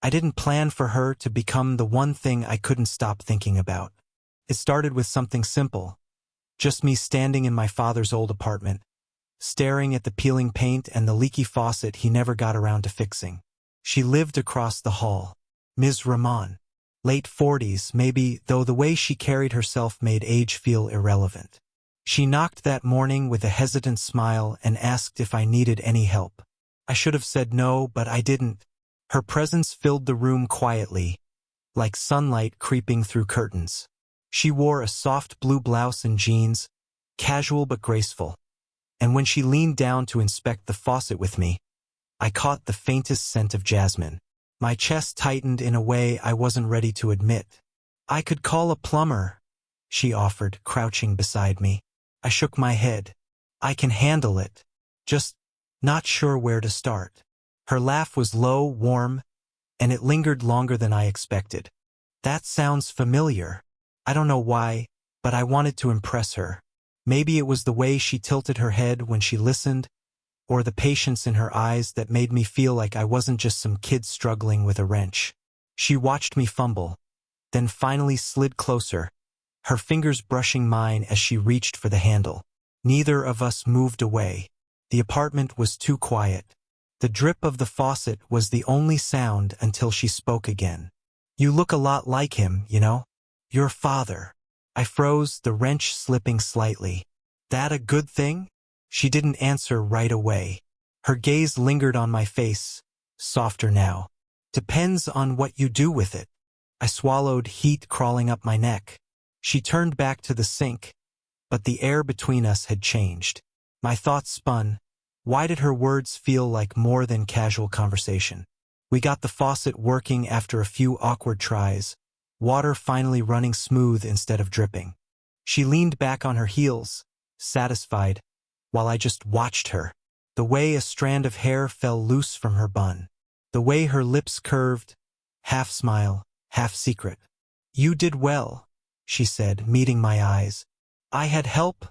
I didn't plan for her to become the one thing I couldn't stop thinking about. It started with something simple. Just me standing in my father's old apartment, staring at the peeling paint and the leaky faucet he never got around to fixing. She lived across the hall. Ms. Rahman. Late 40s, maybe, though the way she carried herself made age feel irrelevant. She knocked that morning with a hesitant smile and asked if I needed any help. I should have said no, but I didn't. Her presence filled the room quietly, like sunlight creeping through curtains. She wore a soft blue blouse and jeans, casual but graceful. And when she leaned down to inspect the faucet with me, I caught the faintest scent of jasmine. My chest tightened in a way I wasn't ready to admit. "I could call a plumber," she offered, crouching beside me. I shook my head. "I can handle it. Just not sure where to start." Her laugh was low, warm, and it lingered longer than I expected. "That sounds familiar. I don't know why, but I wanted to impress her. Maybe it was the way she tilted her head when she listened, or the patience in her eyes that made me feel like I wasn't just some kid struggling with a wrench. She watched me fumble, then finally slid closer, her fingers brushing mine as she reached for the handle. Neither of us moved away. The apartment was too quiet. The drip of the faucet was the only sound until she spoke again. "You look a lot like him, you know? Your father." I froze, the wrench slipping slightly. "That a good thing?" She didn't answer right away. Her gaze lingered on my face, softer now. "Depends on what you do with it." I swallowed, heat crawling up my neck. She turned back to the sink, but the air between us had changed. My thoughts spun. Why did her words feel like more than casual conversation? We got the faucet working after a few awkward tries, water finally running smooth instead of dripping. She leaned back on her heels, satisfied, while I just watched her. The way a strand of hair fell loose from her bun. The way her lips curved, half smile, half secret. "You did well," she said, meeting my eyes. "I had help,"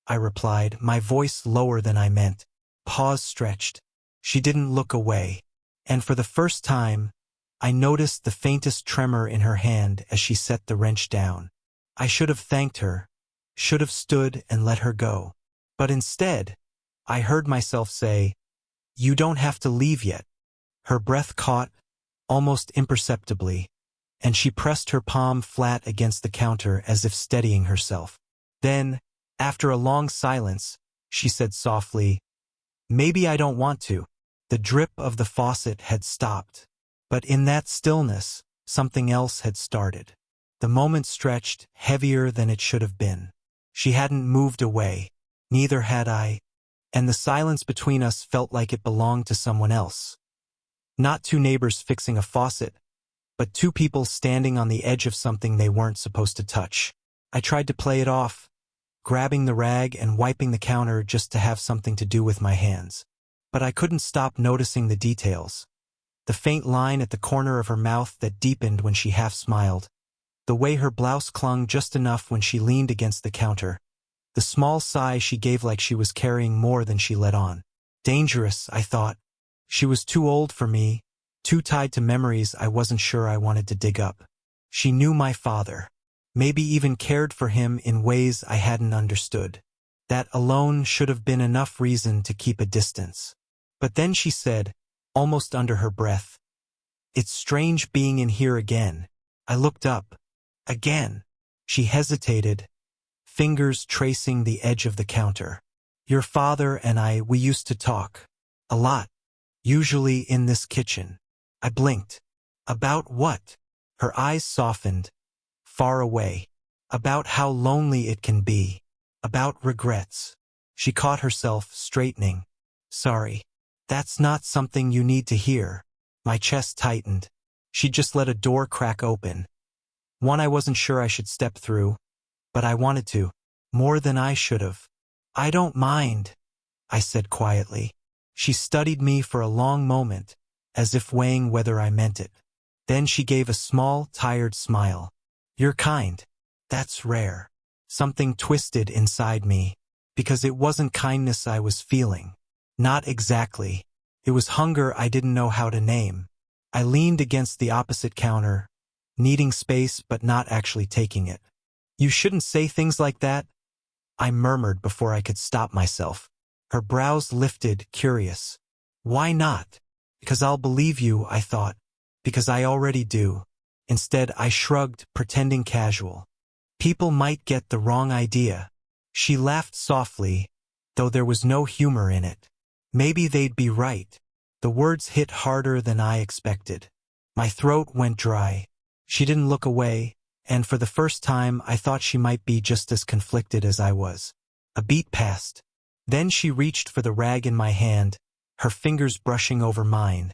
I replied, my voice lower than I meant. Pause stretched. She didn't look away. And for the first time, I noticed the faintest tremor in her hand as she set the wrench down. I should have thanked her, should have stood and let her go. But instead, I heard myself say, "You don't have to leave yet." Her breath caught, almost imperceptibly, and she pressed her palm flat against the counter as if steadying herself. Then, after a long silence, she said softly, "Maybe I don't want to." The drip of the faucet had stopped. But in that stillness, something else had started. The moment stretched, heavier than it should have been. She hadn't moved away. Neither had I. And the silence between us felt like it belonged to someone else. Not two neighbors fixing a faucet, but two people standing on the edge of something they weren't supposed to touch. I tried to play it off, grabbing the rag and wiping the counter just to have something to do with my hands. But I couldn't stop noticing the details. The faint line at the corner of her mouth that deepened when she half smiled. The way her blouse clung just enough when she leaned against the counter. The small sigh she gave like she was carrying more than she let on. Dangerous, I thought. She was too old for me, too tied to memories I wasn't sure I wanted to dig up. She knew my father. Maybe even cared for him in ways I hadn't understood. That alone should have been enough reason to keep a distance. But then she said, almost under her breath, "It's strange being in here again." I looked up. Again. She hesitated, fingers tracing the edge of the counter. "Your father and we used to talk. A lot. Usually in this kitchen." I blinked. "About what?" Her eyes softened, far away. "About how lonely it can be. About regrets." She caught herself, straightening. "Sorry. That's not something you need to hear." My chest tightened. She'd just let a door crack open. One I wasn't sure I should step through, but I wanted to, more than I should have. "I don't mind," I said quietly. She studied me for a long moment, as if weighing whether I meant it. Then she gave a small, tired smile. "You're kind. That's rare." Something twisted inside me, because it wasn't kindness I was feeling. Not exactly. It was hunger I didn't know how to name. I leaned against the opposite counter, needing space but not actually taking it. "You shouldn't say things like that," I murmured before I could stop myself. Her brows lifted, curious. "Why not?" "Because I'll believe you," I thought. "Because I already do." Instead, I shrugged, pretending casual. "People might get the wrong idea." She laughed softly, though there was no humor in it. "Maybe they'd be right." The words hit harder than I expected. My throat went dry. She didn't look away, and for the first time I thought she might be just as conflicted as I was. A beat passed. Then she reached for the rag in my hand, her fingers brushing over mine.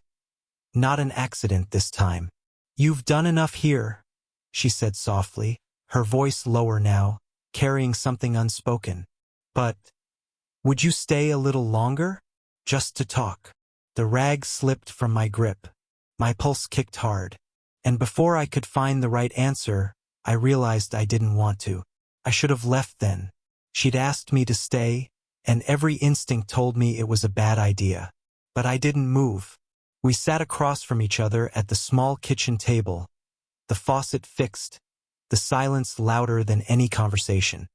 "Not an accident this time." "You've done enough here," she said softly, her voice lower now, carrying something unspoken. "But would you stay a little longer? Just to talk?" The rag slipped from my grip. My pulse kicked hard. And before I could find the right answer, I realized I didn't want to. I should have left then. She'd asked me to stay, and every instinct told me it was a bad idea. But I didn't move. We sat across from each other at the small kitchen table, the faucet fixed, the silence louder than any conversation.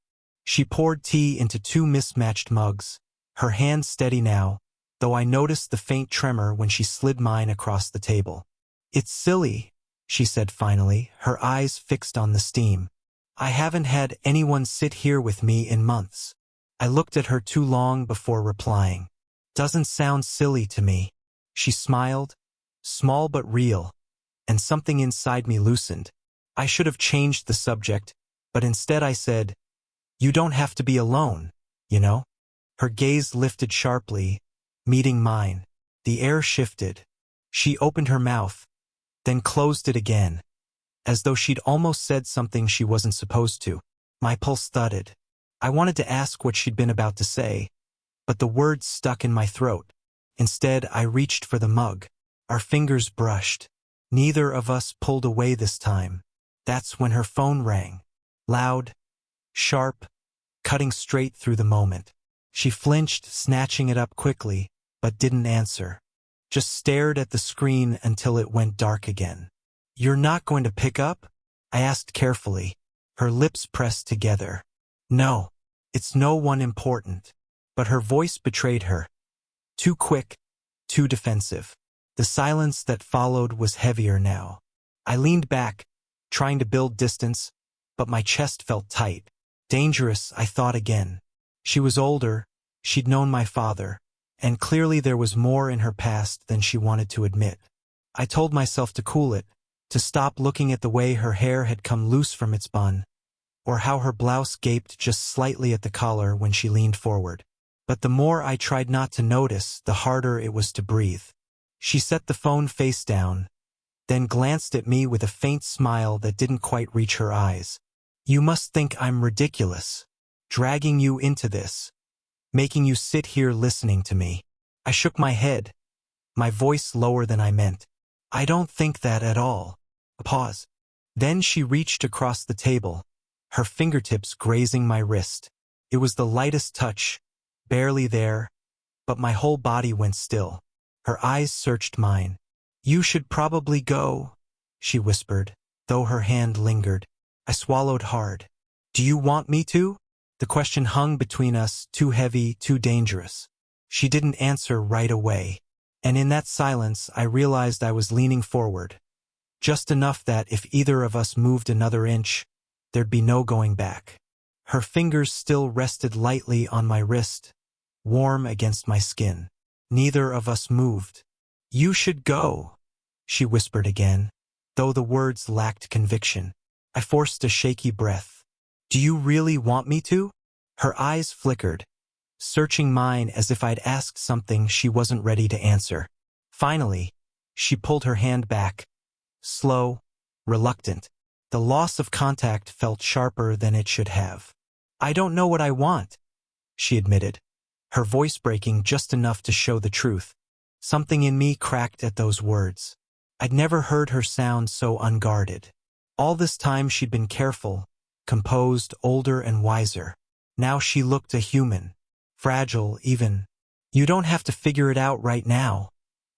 She poured tea into 2 mismatched mugs, her hand steady now, though I noticed the faint tremor when she slid mine across the table. "It's silly," she said finally, her eyes fixed on the steam. "I haven't had anyone sit here with me in months." I looked at her too long before replying. "Doesn't sound silly to me." She smiled, small but real, and something inside me loosened. I should have changed the subject, but instead I said, "You don't have to be alone, you know?" Her gaze lifted sharply, meeting mine. The air shifted. She opened her mouth, then closed it again, as though she'd almost said something she wasn't supposed to. My pulse thudded. I wanted to ask what she'd been about to say, but the words stuck in my throat. Instead, I reached for the mug. Our fingers brushed. Neither of us pulled away this time. That's when her phone rang. Loud, sharp, cutting straight through the moment. She flinched, snatching it up quickly, but didn't answer. Just stared at the screen until it went dark again. "You're not going to pick up?" I asked carefully. Her lips pressed together. "No, it's no one important." But her voice betrayed her. Too quick, too defensive. The silence that followed was heavier now. I leaned back, trying to build distance, but my chest felt tight. Dangerous, I thought again. She was older, she'd known my father, and clearly there was more in her past than she wanted to admit. I told myself to cool it, to stop looking at the way her hair had come loose from its bun, or how her blouse gaped just slightly at the collar when she leaned forward. But the more I tried not to notice, the harder it was to breathe. She set the phone face down, then glanced at me with a faint smile that didn't quite reach her eyes. "You must think I'm ridiculous, dragging you into this, making you sit here listening to me." I shook my head, my voice lower than I meant. "I don't think that at all." A pause. Then she reached across the table, her fingertips grazing my wrist. It was the lightest touch, barely there, but my whole body went still. Her eyes searched mine. "You should probably go," she whispered, though her hand lingered. I swallowed hard. "Do you want me to?" The question hung between us, too heavy, too dangerous. She didn't answer right away, and in that silence I realized I was leaning forward, just enough that if either of us moved another inch, there'd be no going back. Her fingers still rested lightly on my wrist, warm against my skin. Neither of us moved. "You should go," she whispered again, though the words lacked conviction. I forced a shaky breath. "Do you really want me to?" Her eyes flickered, searching mine as if I'd asked something she wasn't ready to answer. Finally, she pulled her hand back, slow, reluctant. The loss of contact felt sharper than it should have. "I don't know what I want," she admitted, her voice breaking just enough to show the truth. Something in me cracked at those words. I'd never heard her sound so unguarded. All this time she'd been careful, composed, older and wiser. Now she looked a human, fragile even. "You don't have to figure it out right now,"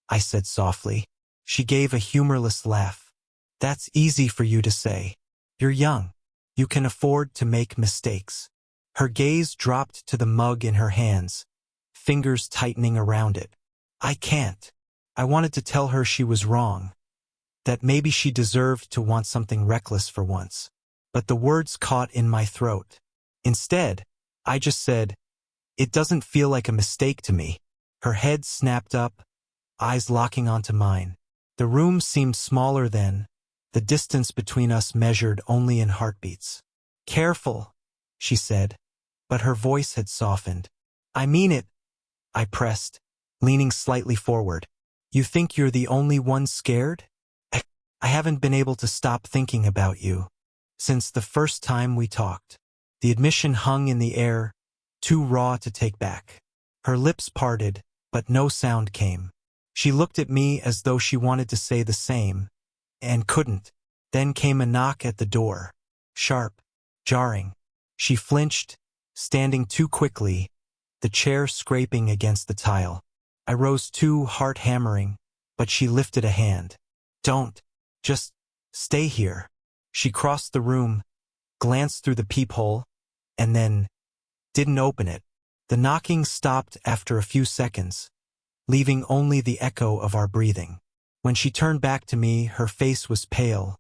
I said softly. She gave a humorless laugh. That's easy for you to say. You're young. You can afford to make mistakes. Her gaze dropped to the mug in her hands, fingers tightening around it. I can't. I wanted to tell her she was wrong, that maybe she deserved to want something reckless for once. But the words caught in my throat. Instead, I just said, "It doesn't feel like a mistake to me." Her head snapped up, eyes locking onto mine. The room seemed smaller then, the distance between us measured only in heartbeats. "Careful," she said, but her voice had softened. "I mean it," I pressed, leaning slightly forward. "You think you're the only one scared? I haven't been able to stop thinking about you since the first time we talked." The admission hung in the air, too raw to take back. Her lips parted, but no sound came. She looked at me as though she wanted to say the same, and couldn't. Then came a knock at the door. Sharp, jarring. She flinched, standing too quickly, the chair scraping against the tile. I rose too, heart hammering, but she lifted a hand. "Don't. Just stay here." She crossed the room, glanced through the peephole, and then didn't open it. The knocking stopped after a few seconds, leaving only the echo of our breathing. When she turned back to me, her face was pale,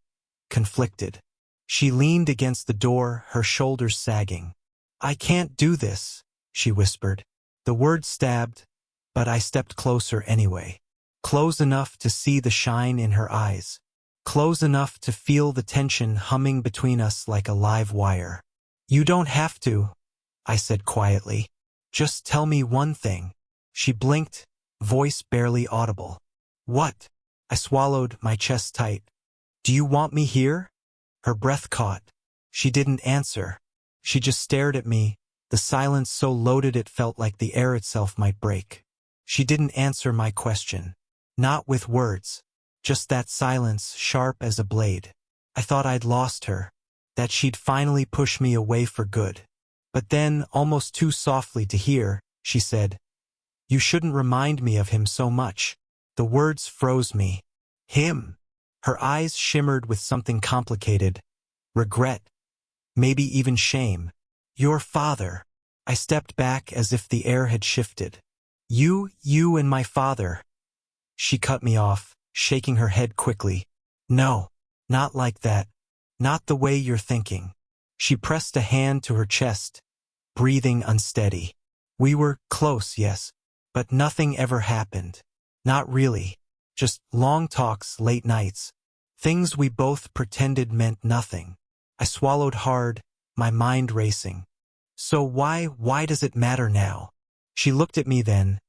conflicted. She leaned against the door, her shoulders sagging. "I can't do this," she whispered. The words stabbed, but I stepped closer anyway. Close enough to see the shine in her eyes. Close enough to feel the tension humming between us like a live wire. "You don't have to," I said quietly. "Just tell me one thing." She blinked, voice barely audible. "What?" I swallowed, my chest tight. "Do you want me here?" Her breath caught. She didn't answer. She just stared at me, the silence so loaded it felt like the air itself might break. She didn't answer my question. Not with words. Just that silence, sharp as a blade. I thought I'd lost her, that she'd finally push me away for good. But then, almost too softly to hear, she said, "You shouldn't remind me of him so much." The words froze me. Him. Her eyes shimmered with something complicated. Regret. Maybe even shame. "Your father." I stepped back as if the air had shifted. You and my father." She cut me off, shaking her head quickly. "No, not like that. Not the way you're thinking." She pressed a hand to her chest, breathing unsteady. "We were close, yes, but nothing ever happened. Not really. Just long talks, late nights. Things we both pretended meant nothing." I swallowed hard, my mind racing. "So why does it matter now?" She looked at me then,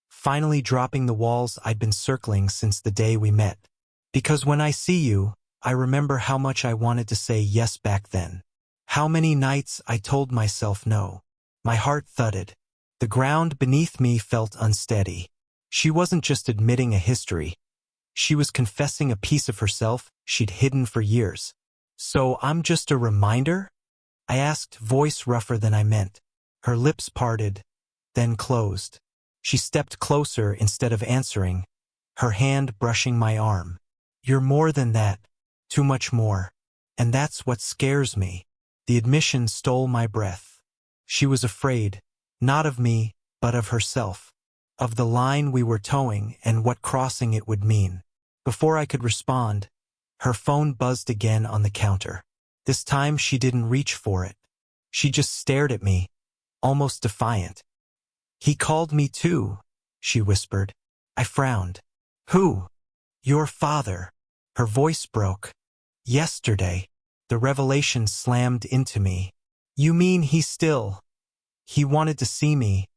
finally dropping the walls I'd been circling since the day we met. "Because when I see you, I remember how much I wanted to say yes back then. How many nights I told myself no." My heart thudded. The ground beneath me felt unsteady. She wasn't just admitting a history. She was confessing a piece of herself she'd hidden for years. "So I'm just a reminder?" I asked, voice rougher than I meant. Her lips parted, then closed. She stepped closer instead of answering, her hand brushing my arm. "You're more than that. Too much more. And that's what scares me." The admission stole my breath. She was afraid, not of me, but of herself. Of the line we were towing and what crossing it would mean. Before I could respond, her phone buzzed again on the counter. This time she didn't reach for it. She just stared at me, almost defiant. "He called me too," she whispered. I frowned. "Who?" "Your father." Her voice broke. "Yesterday." The revelation slammed into me. "You mean he still—" "He wanted to see me,"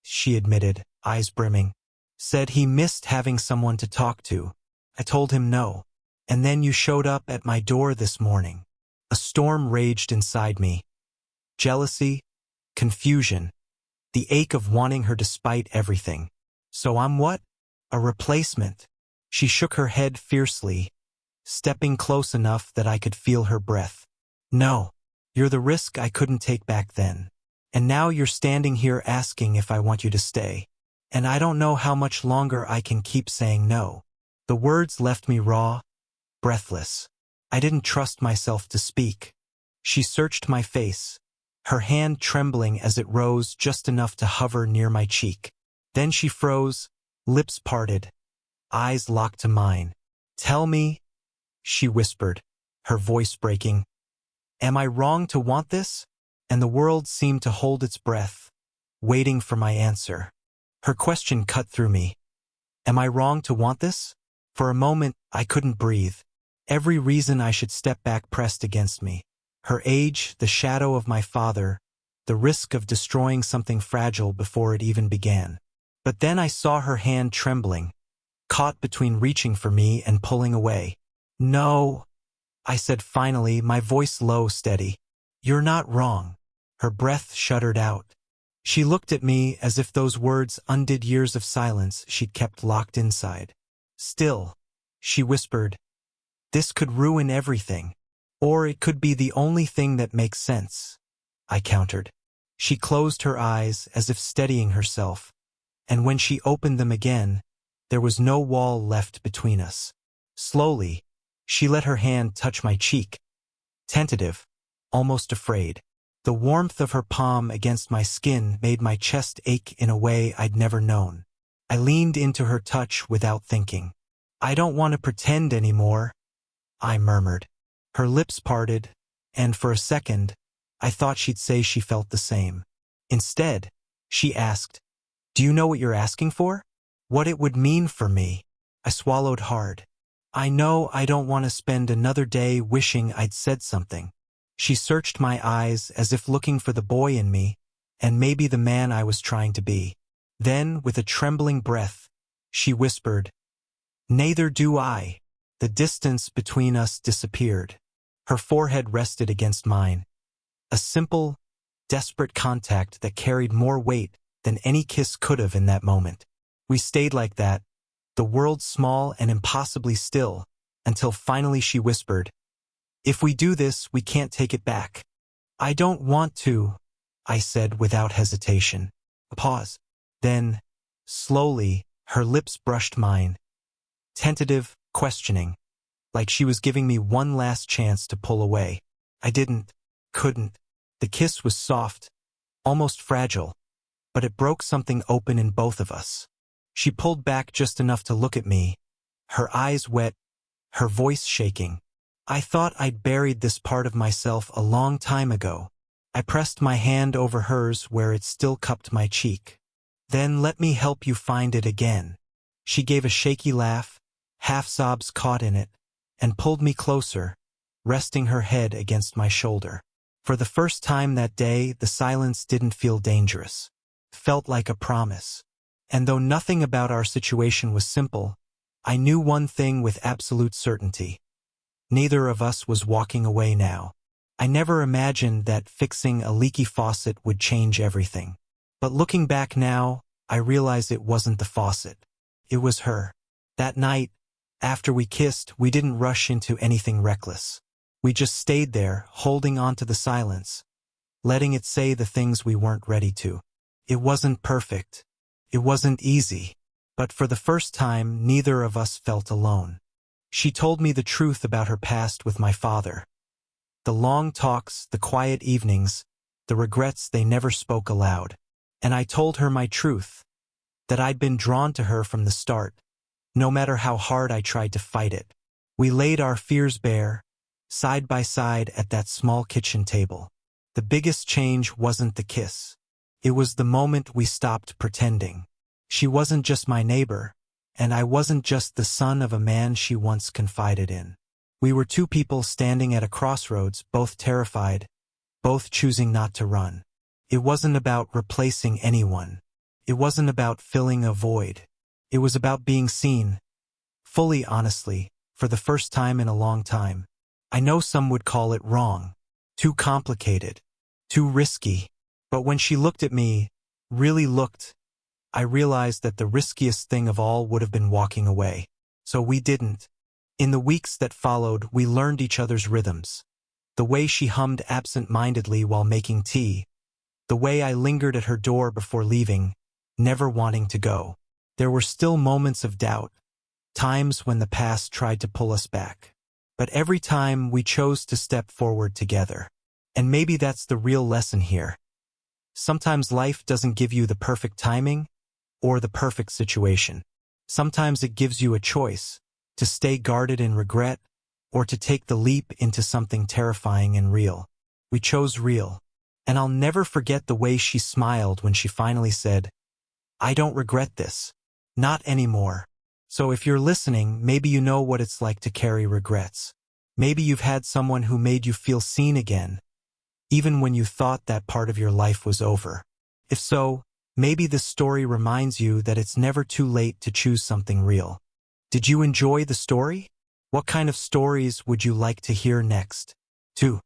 she admitted, eyes brimming. "Said he missed having someone to talk to. I told him no. And then you showed up at my door this morning." A storm raged inside me. Jealousy, confusion, the ache of wanting her despite everything. "So I'm what? A replacement?" She shook her head fiercely, stepping close enough that I could feel her breath. "No. You're the risk I couldn't take back then. And now you're standing here asking if I want you to stay. And I don't know how much longer I can keep saying no." The words left me raw, breathless. I didn't trust myself to speak. She searched my face, her hand trembling as it rose just enough to hover near my cheek. Then she froze, lips parted, eyes locked to mine. "Tell me," she whispered, her voice breaking. "Am I wrong to want this?" And the world seemed to hold its breath, waiting for my answer. Her question cut through me. Am I wrong to want this? For a moment, I couldn't breathe. Every reason I should step back pressed against me. Her age, the shadow of my father, the risk of destroying something fragile before it even began. But then I saw her hand trembling, caught between reaching for me and pulling away. "No," I said finally, my voice low, steady. "You're not wrong." Her breath shuddered out. She looked at me as if those words undid years of silence she'd kept locked inside. "Still," she whispered, "this could ruin everything. Or it could be the only thing that makes sense," I countered. She closed her eyes as if steadying herself, and when she opened them again, there was no wall left between us. Slowly, she let her hand touch my cheek, tentative, almost afraid. The warmth of her palm against my skin made my chest ache in a way I'd never known. I leaned into her touch without thinking. "I don't want to pretend anymore," I murmured. Her lips parted, and for a second, I thought she'd say she felt the same. Instead, she asked, "Do you know what you're asking for? What it would mean for me?" I swallowed hard. "I know I don't want to spend another day wishing I'd said something." She searched my eyes as if looking for the boy in me, and maybe the man I was trying to be. Then, with a trembling breath, she whispered, "Neither do I." The distance between us disappeared. Her forehead rested against mine. A simple, desperate contact that carried more weight than any kiss could have in that moment. We stayed like that, the world small and impossibly still, until finally she whispered, "If we do this, we can't take it back." "I don't want to," I said without hesitation. A pause. Then, slowly, her lips brushed mine. Tentative, questioning, like she was giving me one last chance to pull away. I couldn't. The kiss was soft, almost fragile, but it broke something open in both of us. She pulled back just enough to look at me, her eyes wet, her voice shaking. "I thought I'd buried this part of myself a long time ago." I pressed my hand over hers where it still cupped my cheek. "Then let me help you find it again." She gave a shaky laugh, half sobs caught in it, and pulled me closer, resting her head against my shoulder. For the first time that day, the silence didn't feel dangerous. It felt like a promise. And though nothing about our situation was simple, I knew one thing with absolute certainty. Neither of us was walking away now. I never imagined that fixing a leaky faucet would change everything. But looking back now, I realize it wasn't the faucet. It was her. That night, after we kissed, we didn't rush into anything reckless. We just stayed there, holding on to the silence, letting it say the things we weren't ready to. It wasn't perfect. It wasn't easy. But for the first time, neither of us felt alone. She told me the truth about her past with my father. The long talks, the quiet evenings, the regrets they never spoke aloud. And I told her my truth, that I'd been drawn to her from the start, no matter how hard I tried to fight it. We laid our fears bare, side by side at that small kitchen table. The biggest change wasn't the kiss. It was the moment we stopped pretending. She wasn't just my neighbor, and I wasn't just the son of a man she once confided in. We were two people standing at a crossroads, both terrified, both choosing not to run. It wasn't about replacing anyone. It wasn't about filling a void. It was about being seen, fully honestly, for the first time in a long time. I know some would call it wrong, too complicated, too risky. But when she looked at me, really looked, I realized that the riskiest thing of all would have been walking away. So we didn't. In the weeks that followed, we learned each other's rhythms. The way she hummed absent-mindedly while making tea. The way I lingered at her door before leaving, never wanting to go. There were still moments of doubt, times when the past tried to pull us back. But every time we chose to step forward together. And maybe that's the real lesson here. Sometimes life doesn't give you the perfect timing or the perfect situation. Sometimes it gives you a choice to stay guarded in regret or to take the leap into something terrifying and real. We chose real. And I'll never forget the way she smiled when she finally said, "I don't regret this. Not anymore." So if you're listening, maybe you know what it's like to carry regrets. Maybe you've had someone who made you feel seen again, even when you thought that part of your life was over. If so, maybe this story reminds you that it's never too late to choose something real. Did you enjoy the story? What kind of stories would you like to hear next? 2.